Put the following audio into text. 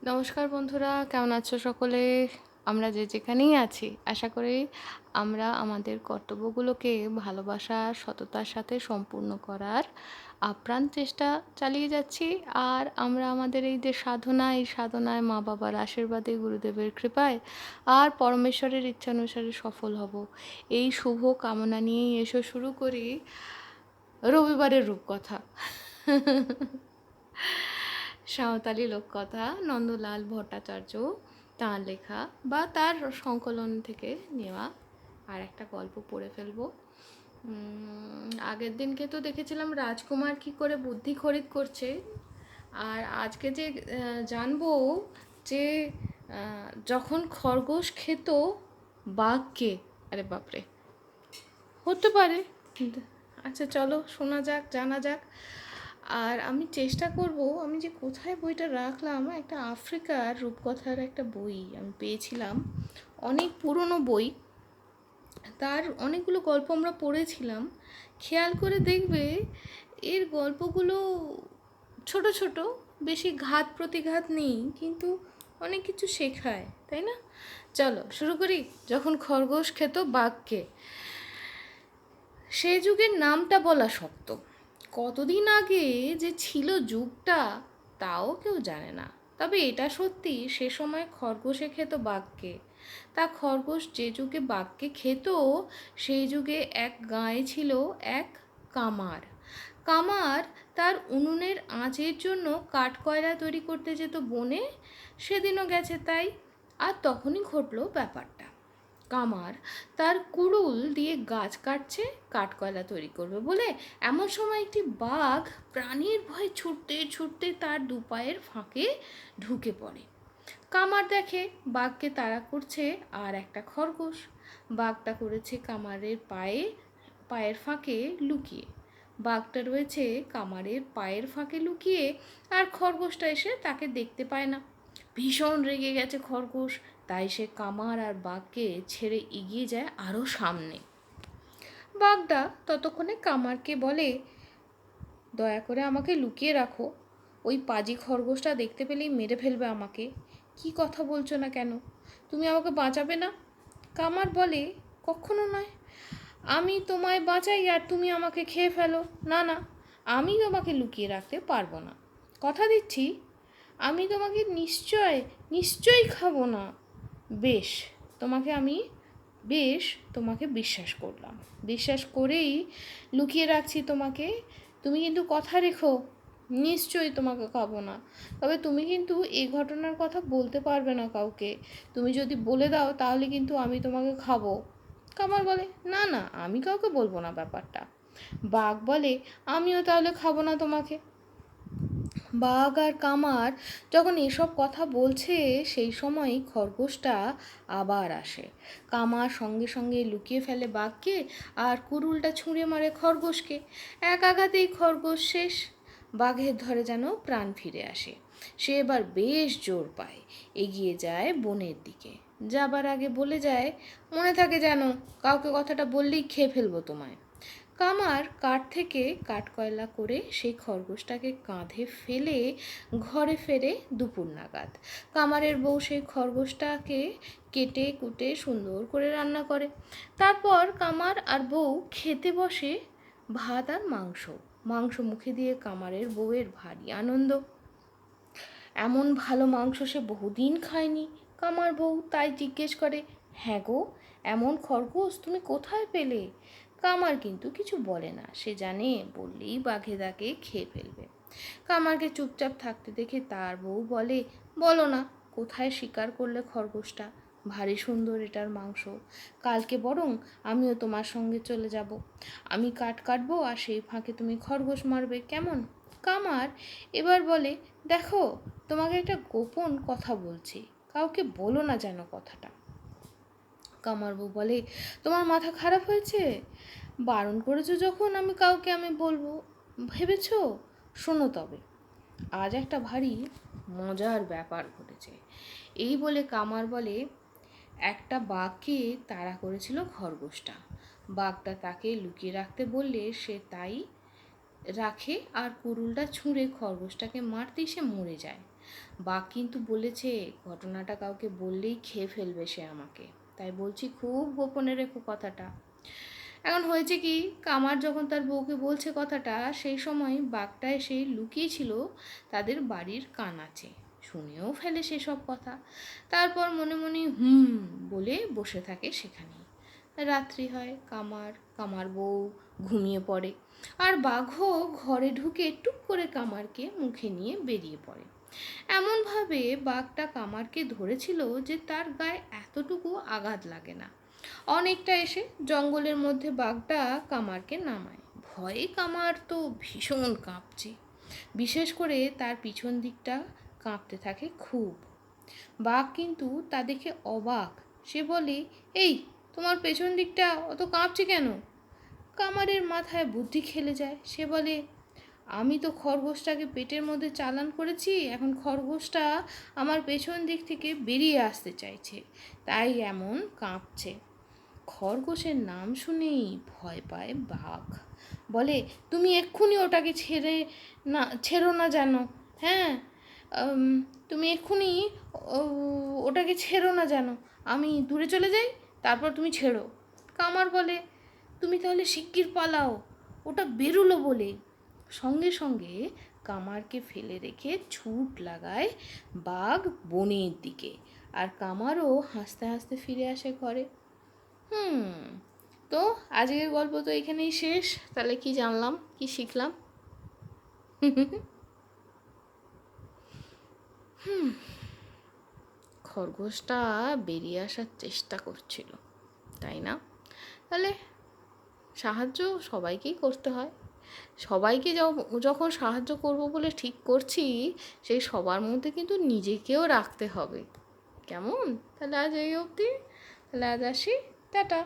নমস্কার বন্ধুরা, কেমন আছো সকলে? আমরা যে যেখানেই আছি, আশা করি আমরা আমাদের কর্তব্যগুলোকে ভালোবাসা সততার সাথে সম্পূর্ণ করার আপ্রাণ চেষ্টা চালিয়ে যাচ্ছি। আর আমরা আমাদের এই যে সাধনা, এই সাধনায় মা বাবার আশীর্বাদে, গুরুদেবের কৃপায় আর পরমেশ্বরের ইচ্ছানুসারে সফল হব, এই শুভ কামনা নিয়েই এসো শুরু করি রবিবারের রূপকথা। সাঁওতালি লোককথা নন্দলাল ভট্টাচার্য তাঁর লেখা বা তার সংকলন থেকে নেওয়া আর একটা গল্প পড়ে ফেলবো। আগের দিনকে তো দেখেছিলাম রাজকুমার কি করে বুদ্ধি খরিদ করছে, আর আজকে যে জানবো যে যখন খরগোশ খেত বাঘকে। আরে বাপরে, হতে পারে। আচ্ছা চলো শোনা যাক, জানা যাক। আর আমি চেষ্টা করব, আমি যে কোথায় বইটা রাখলাম, একটা আফ্রিকার রূপকথার একটা বই আমি পেয়েছিলাম, অনেক পুরনো বই। তার অনেকগুলো গল্প আমরা পড়েছিলাম। খেয়াল করে দেখবে এর গল্পগুলো ছোট ছোট, বেশি ঘাত প্রতিঘাত নেই, কিন্তু অনেক কিছু শেখায়, তাই না? চলো শুরু করি। যখন খরগোশ খেত বাঘকে। সে যুগের নামটা বলা শক্ত, কতদিন আগে যে ছিল যুগটা তাও কেউ জানে না। তবে এটা সত্যি, সে সময় খরগোশে খেত বাঘকে। তা খরগোশ যে যুগে বাঘকে খেত, সেই যুগে এক গাঁয়ে ছিল এক কামার। কামার তার উনুনের আঁচের জন্য কাঠকয়লা তৈরি করতে যেত বনে। সেদিনও গেছে তাই। আর তখনই ঘটল ব্যাপারটা। কামার তার কুড়ুল দিয়ে গাছ কাটছে কাঠকয়লা তৈরি করবে বলে। এমন সময় একটি বাঘ প্রাণীর ভয়ে ছুটতে ছুটতে তার দুপায়ের ফাঁকে ঢুকে পড়ে। কামার দেখে বাঘকে তাড়া করছে আর একটা খরগোশ। বাঘটা করেছে কামারের পায়ের ফাঁকে লুকিয়ে। বাঘটা রয়েছে কামারের পায়ের ফাঁকে লুকিয়ে, আর খরগোশটা এসে তাকে দেখতে পায় না। ভীষণ রেগে গেছে খরগোশ, তাই সে কামার আর বাঘকে ছেড়ে এগিয়ে যায় আরও সামনে। বাঘটা ততক্ষণে কামারকে বলে, দয়া করে আমাকে লুকিয়ে রাখো, ওই পাজি খরগোশটা দেখতে পেলেই মেরে ফেলবে আমাকে। কি কথা বলছো না কেন? তুমি আমাকে বাঁচাবে না? কামার বলে, কখনো নয়। আমি তোমায় বাঁচাই আর তুমি আমাকে খেয়ে ফেলো। না না, আমি তোমাকে লুকিয়ে রাখতে পারবো না। কথা দিচ্ছি, আমি তোমাকে নিশ্চয়ই খাবো না। বেশ, তোমাকে আমি বেশ তোমাকে বিশ্বাস করলাম, বিশ্বাস করেই লুকিয়ে রাখছি তোমাকে। তুমি কিন্তু কথা রেখো, নিশ্চয়ই তোমাকে খাবো না। তবে তুমি কিন্তু এই ঘটনার কথা বলতে পারবে না কাউকে। তুমি যদি বলে দাও তাহলে কিন্তু আমি তোমাকে খাবো। কামার বলে, না না, আমি কাউকে বলবো না ব্যাপারটা। বাঘ বলে, আমিও তাহলে খাবো না তোমাকে। বাঘ আর কামার যখন এসব কথা বলছে, সেই সময়ই খরগোশটা আবার আসে। কামার সঙ্গে সঙ্গে লুকিয়ে ফেলে বাঘকে আর কুড়ুলটা ছুঁড়ে মারে খরগোশকে। এক আঘাতেই খরগোশ শেষ। বাঘের ধরে যেন প্রাণ ফিরে আসে। সে এবার বেশ জোর পায়, এগিয়ে যায় বনের দিকে। যাবার আগে বলে যায়, মনে থাকে যেন, কাউকে কথাটা বললেই খেয়ে ফেলবো তোমায়। কামার কাঠ থেকে কাঠকয়লা করে সেই খরগোশটাকে কাঁধে ফেলে ঘরে ফেরে দুপুর নাগাদ। কামারের বউ সেই খরগোশটাকে কেটে কুটে সুন্দর করে রান্না করে। তারপর কামার আর বউ খেতে বসে ভাত আর মাংস। মাংস মুখে দিয়ে কামারের বউয়ের ভারী আনন্দ। এমন ভালো মাংস সে বহুদিন খায়নি। কামার বউ তাই জিজ্ঞেস করে, হ্যাঁ গো, এমন খরগোশ তুমি কোথায় পেলে? কামার কিন্তু কিছু বলে না, সে জানে বললেই বাঘে তাকে খেয়ে ফেলবে। কামারকে চুপচাপ থাকতে দেখে তার বউ বলে, বলো না, কোথায় শিকার করলে খরগোশটা? ভারী সুন্দর এটার মাংস। কালকে বরং আমিও তোমার সঙ্গে চলে যাব। আমি কাঠ কাটবো আর সেই ফাঁকে তুমি খরগোশ মারবে, কেমন? কামার এবার বলে, দেখো, তোমাকে একটা গোপন কথা বলছি, কাউকে বলো না যেন কথাটা। কামার বউ বলে, তোমার মাথা খারাপ হয়েছে? বারণ করেছো যখন আমি বলবো ভেবেছো? শোনো তবে, আজ একটা ভারী মজার ব্যাপার ঘটেছে। এই বলে কামার বলে, একটা বাঘকে তাড়া করেছিল খরগোশটা। বাঘটা তাকে লুকিয়ে রাখতে বললে সে তাই রাখে, আর কুড়ুলটা ছুঁড়ে খরগোশটাকে মারতেই সে মরে যায়। বাঘ কিন্তু বলেছে ঘটনাটা কাউকে বললেই খেয়ে ফেলবে সে আমাকে, তাই বলছি খুব গোপনে রেখো কথাটা। এখন হয়েছে কি, কামার যখন তার বউকে বলছে কথাটা, সেই সময় বাঘটা এসে লুকিয়েছিল তাদের বাড়ির কানাচে, শুনেও ফেলে সেসব কথা। তারপর মনে মনে বলে বসে থাকে সেখানেই। রাত্রি হয়, কামার বউ ঘুমিয়ে পড়ে, আর বাঘও ঘরে ঢুকে টুক করে কামারকে মুখে নিয়ে বেরিয়ে পড়ে। এমনভাবে বাঘটা কামারকে ধরেছিল যে তার গায়ে এতটুকু আঘাত লাগে না। অনেকটা এসে জঙ্গলের মধ্যে বাঘটা কামারকে নামায়। ভয়ে কামার তো ভীষণ কাঁপছে, বিশেষ করে তার পিছন দিকটা কাঁপতে থাকে খুব। বাঘ কিন্তু তা দেখে অবাক। সে বলে, এই তোমার পেছন দিকটা অত কাঁপছে কেন? কামারের মাথায় বুদ্ধি খেলে যায়। সে বলে, আমি তো খরগোশটাকে পেটের মধ্যে চালান করেছি, এখন খরগোশটা আমার পেছন দিক থেকে বেরিয়ে আসতে চাইছে, তাই এমন কাঁপছে। খরগোশের নাম শুনেই ভয় পায় বাঘ। বলে, তুমি এক্ষুনি ওটাকে ছেড়ো না জানো। হ্যাঁ, তুমি এক্ষুনি ওটাকে ছেড়ো না জানো, আমি দূরে চলে যাই, তারপর তুমি ছেড়ো। কামার বলে, তুমি তাহলে শিগগির পালাও, ওটা বেরোলো বলে। সঙ্গে সঙ্গে কামারকে ফেলে রেখে ছুট লাগায় বাঘ বনের দিকে, আর কামারও হাসতে হাসতে ফিরে আসে ঘরে। তো আজকের গল্প তো এখানেই শেষ। তাহলে কি জানলাম, কি শিখলাম? খরগোশটা বেরিয়ে আসার চেষ্টা করছিল, তাই না? তাহলে সাহায্য সবাইকেই করতে হয়। সবাইকে যখন সাহায্য করব বলে ঠিক করছি, সেই সবার মধ্যে কিন্তু নিজেকেও রাখতে হবে। কেমন? তাহলে আজ এই অবধি, তাহলে আজ আসি, টাটা।